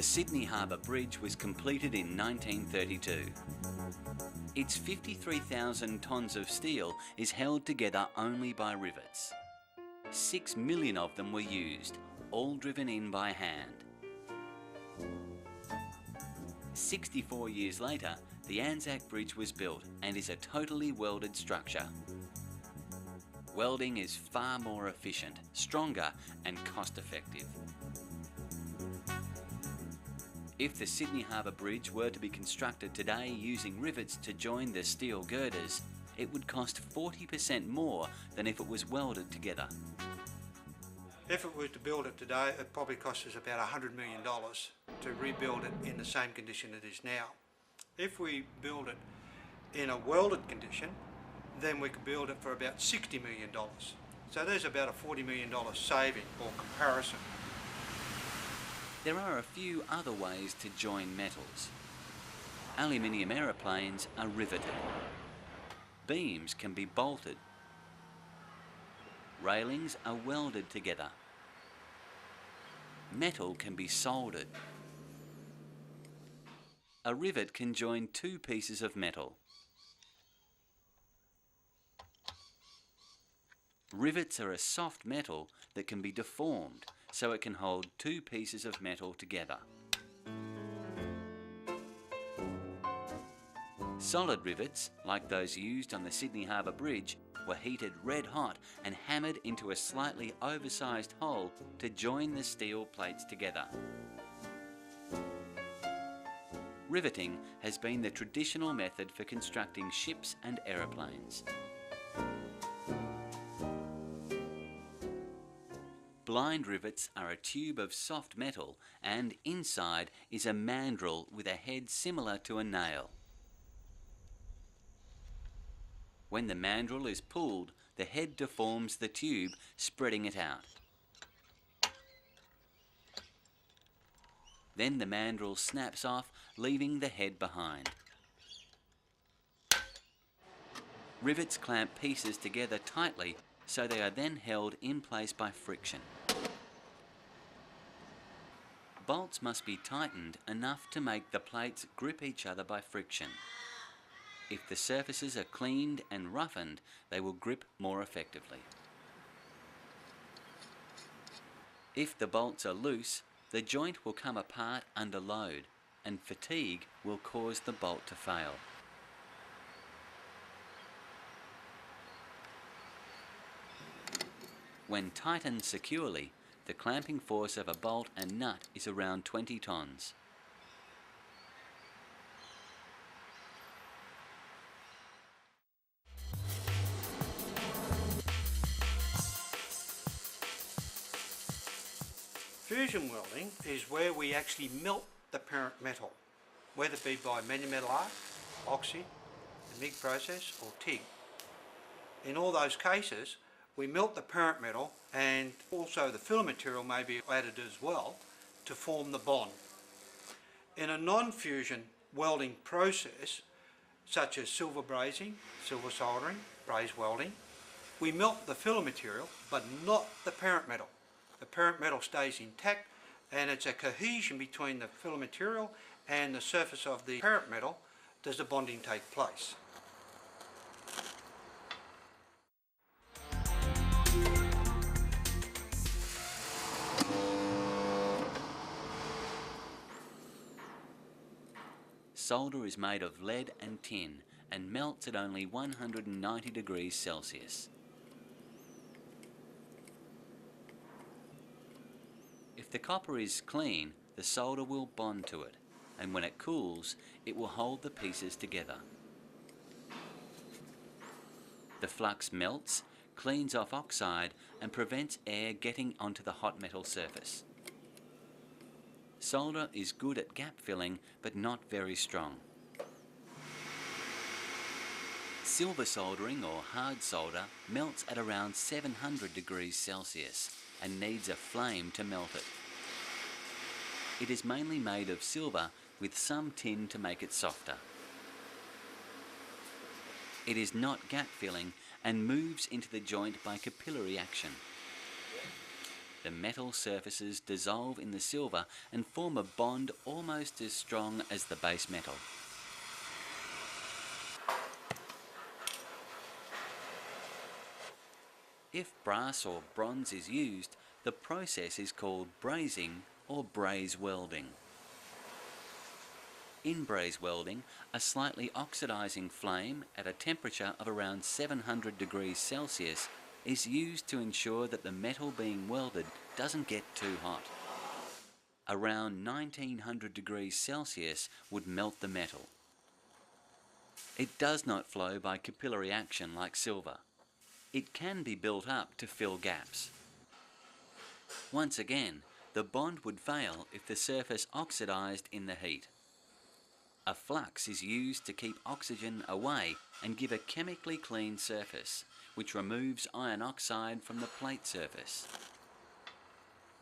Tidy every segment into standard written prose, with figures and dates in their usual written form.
The Sydney Harbour Bridge was completed in 1932. Its 53,000 tonnes of steel is held together only by rivets. 6 million of them were used, all driven in by hand. 64 years later, the Anzac Bridge was built and is a totally welded structure. Welding is far more efficient, stronger and cost-effective. If the Sydney Harbour Bridge were to be constructed today using rivets to join the steel girders, it would cost 40% more than if it was welded together. If it were to build it today, it probably costs us about $100 million to rebuild it in the same condition it is now. If we build it in a welded condition, then we could build it for about $60 million. So there's about a $40 million saving or comparison. There are a few other ways to join metals. Aluminium aeroplanes are riveted. Beams can be bolted. Railings are welded together. Metal can be soldered. A rivet can join two pieces of metal. Rivets are a soft metal that can be deformed, so it can hold two pieces of metal together. Solid rivets, like those used on the Sydney Harbour Bridge, were heated red hot and hammered into a slightly oversized hole to join the steel plates together. Riveting has been the traditional method for constructing ships and aeroplanes. Blind rivets are a tube of soft metal and inside is a mandrel with a head similar to a nail. When the mandrel is pulled, the head deforms the tube, spreading it out. Then the mandrel snaps off, leaving the head behind. Rivets clamp pieces together tightly, so they are then held in place by friction. Bolts must be tightened enough to make the plates grip each other by friction. If the surfaces are cleaned and roughened, they will grip more effectively. If the bolts are loose, the joint will come apart under load, and fatigue will cause the bolt to fail. When tightened securely, the clamping force of a bolt and nut is around 20 tonnes. Fusion welding is where we actually melt the parent metal, whether it be by manual arc, oxy, the MIG process or TIG. In all those cases, we melt the parent metal and also the filler material may be added as well to form the bond. In a non-fusion welding process, such as silver brazing, silver soldering, braze welding, we melt the filler material but not the parent metal. The parent metal stays intact and it's a cohesion between the filler material and the surface of the parent metal does the bonding take place. Solder is made of lead and tin and melts at only 190 degrees Celsius. If the copper is clean, the solder will bond to it, and when it cools, it will hold the pieces together. The flux melts, cleans off oxide, and prevents air getting onto the hot metal surface. Solder is good at gap filling, but not very strong. Silver soldering or hard solder melts at around 700 degrees Celsius and needs a flame to melt it. It is mainly made of silver with some tin to make it softer. It is not gap filling and moves into the joint by capillary action. The metal surfaces dissolve in the silver and form a bond almost as strong as the base metal. If brass or bronze is used, the process is called brazing or braze welding. In braze welding, a slightly oxidizing flame at a temperature of around 700 degrees Celsius is used to ensure that the metal being welded doesn't get too hot. Around 1900 degrees Celsius would melt the metal. It does not flow by capillary action like silver. It can be built up to fill gaps. Once again, the bond would fail if the surface oxidized in the heat. A flux is used to keep oxygen away and give a chemically clean surface, which removes iron oxide from the plate surface.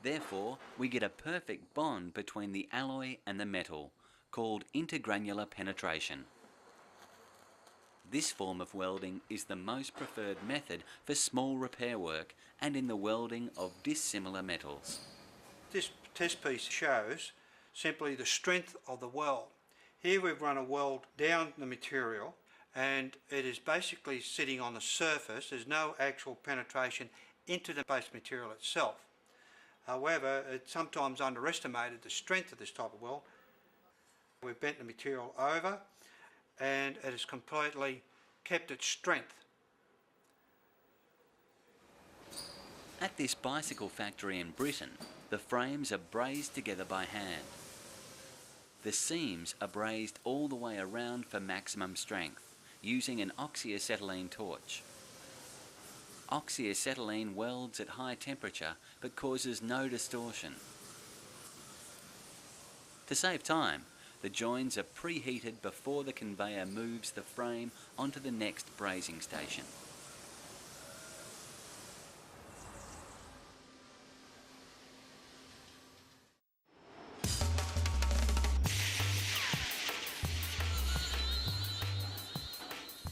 Therefore, we get a perfect bond between the alloy and the metal, called intergranular penetration. This form of welding is the most preferred method for small repair work and in the welding of dissimilar metals. This test piece shows simply the strength of the weld. Here we've run a weld down the material and it is basically sitting on the surface. There's no actual penetration into the base material itself. However, it's sometimes underestimated the strength of this type of weld. We've bent the material over and it has completely kept its strength. At this bicycle factory in Britain, the frames are brazed together by hand. The seams are brazed all the way around for maximum strength, using an oxyacetylene torch. Oxyacetylene welds at high temperature but causes no distortion. To save time, the joins are preheated before the conveyor moves the frame onto the next brazing station.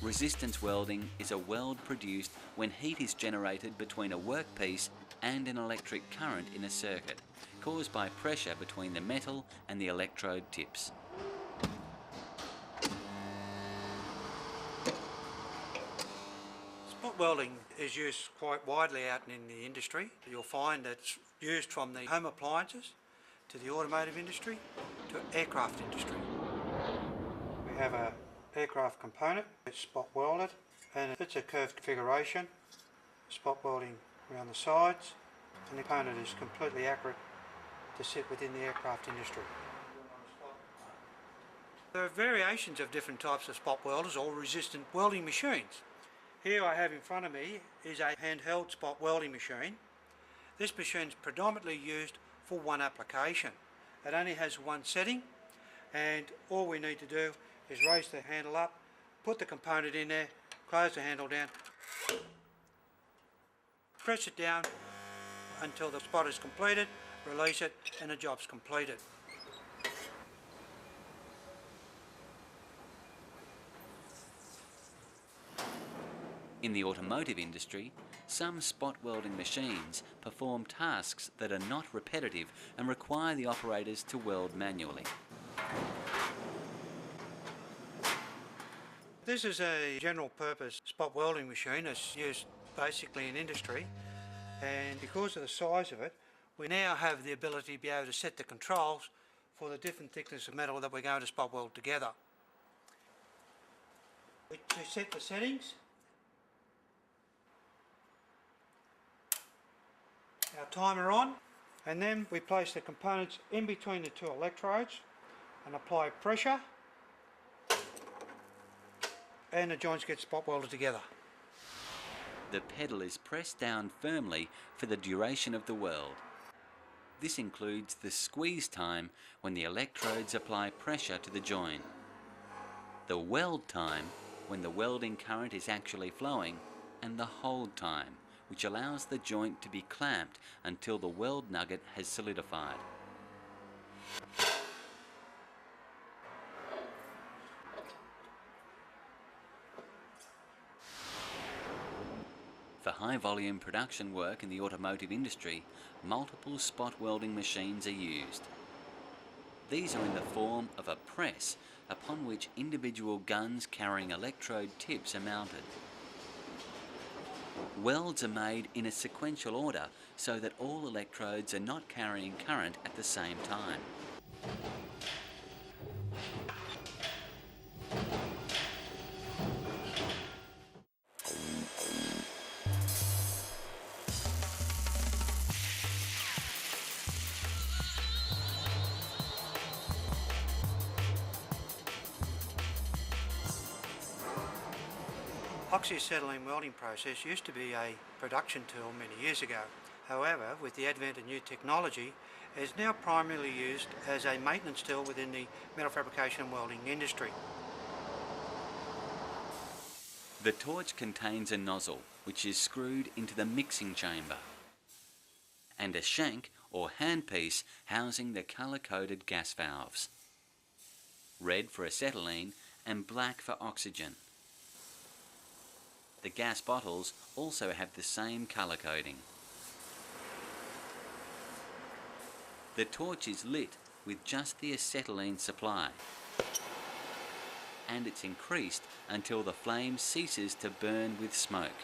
Resistance welding is a weld produced when heat is generated between a workpiece and an electric current in a circuit, caused by pressure between the metal and the electrode tips. Spot welding is used quite widely out in the industry. You'll find it's used from the home appliances to the automotive industry to aircraft industry. We have an aircraft component, it's spot welded and it's a curved configuration, spot welding around the sides, and the component is completely accurate to sit within the aircraft industry. There are variations of different types of spot welders or resistant welding machines. Here I have in front of me is a handheld spot welding machine. This machine is predominantly used for one application. It only has one setting and all we need to do is raise the handle up, put the component in there, close the handle down, press it down until the spot is completed, release it and the job's completed. In the automotive industry, some spot welding machines perform tasks that are not repetitive and require the operators to weld manually. This is a general purpose spot welding machine that's used basically in industry, and because of the size of it we now have the ability to be able to set the controls for the different thickness of metal that we're going to spot weld together. We set the settings. Our timer on, and then we place the components in between the two electrodes and apply pressure and the joints get spot welded together. The pedal is pressed down firmly for the duration of the weld. This includes the squeeze time when the electrodes apply pressure to the join, the weld time when the welding current is actually flowing, and the hold time, which allows the joint to be clamped until the weld nugget has solidified. For high volume production work in the automotive industry, multiple spot welding machines are used. These are in the form of a press upon which individual guns carrying electrode tips are mounted. Welds are made in a sequential order so that all electrodes are not carrying current at the same time. Oxyacetylene welding process used to be a production tool many years ago. However, with the advent of new technology, it is now primarily used as a maintenance tool within the metal fabrication and welding industry. The torch contains a nozzle which is screwed into the mixing chamber, and a shank or handpiece housing the colour-coded gas valves. Red for acetylene and black for oxygen. The gas bottles also have the same colour coding. The torch is lit with just the acetylene supply, and it's increased until the flame ceases to burn with smoke.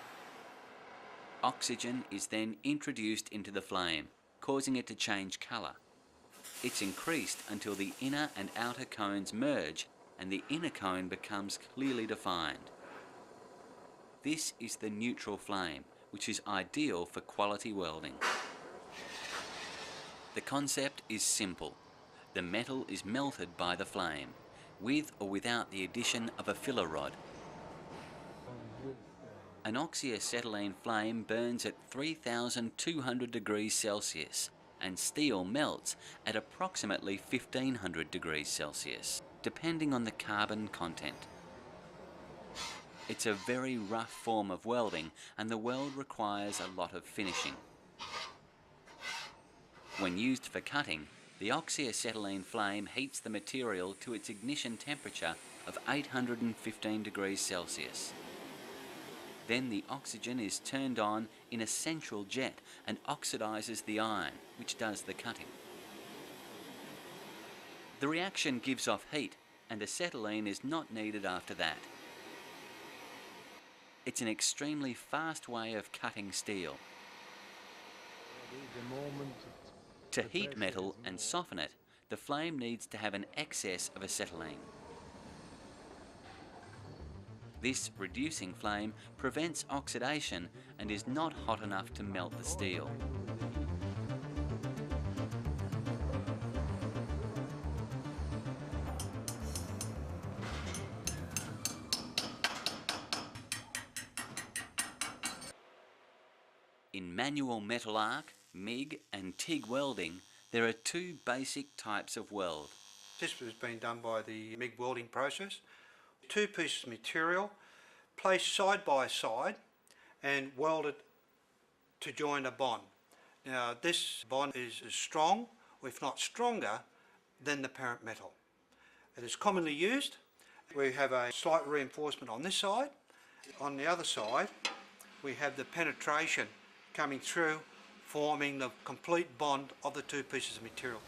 Oxygen is then introduced into the flame, causing it to change colour. It's increased until the inner and outer cones merge and the inner cone becomes clearly defined. This is the neutral flame, which is ideal for quality welding. The concept is simple. The metal is melted by the flame, with or without the addition of a filler rod. An oxyacetylene flame burns at 3,200 degrees Celsius, and steel melts at approximately 1,500 degrees Celsius, depending on the carbon content. It's a very rough form of welding, and the weld requires a lot of finishing. When used for cutting, the oxyacetylene flame heats the material to its ignition temperature of 815 degrees Celsius. Then the oxygen is turned on in a central jet and oxidizes the iron, which does the cutting. The reaction gives off heat, and acetylene is not needed after that. It's an extremely fast way of cutting steel. To heat metal and soften it, the flame needs to have an excess of acetylene. This reducing flame prevents oxidation and is not hot enough to melt the steel. In manual metal arc, MIG and TIG welding, there are two basic types of weld. This has been done by the MIG welding process. Two pieces of material placed side by side and welded to join a bond. Now this bond is as strong, or if not stronger, than the parent metal. It is commonly used. We have a slight reinforcement on this side. On the other side we have the penetration coming through, forming the complete bond of the two pieces of material.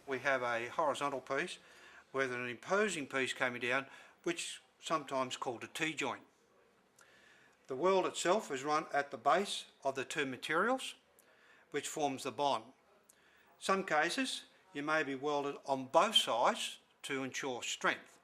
We have a horizontal piece with an imposing piece coming down, which is sometimes called a T-joint. The weld itself is run at the base of the two materials, which forms the bond. Some cases you may be welded on both sides to ensure strength.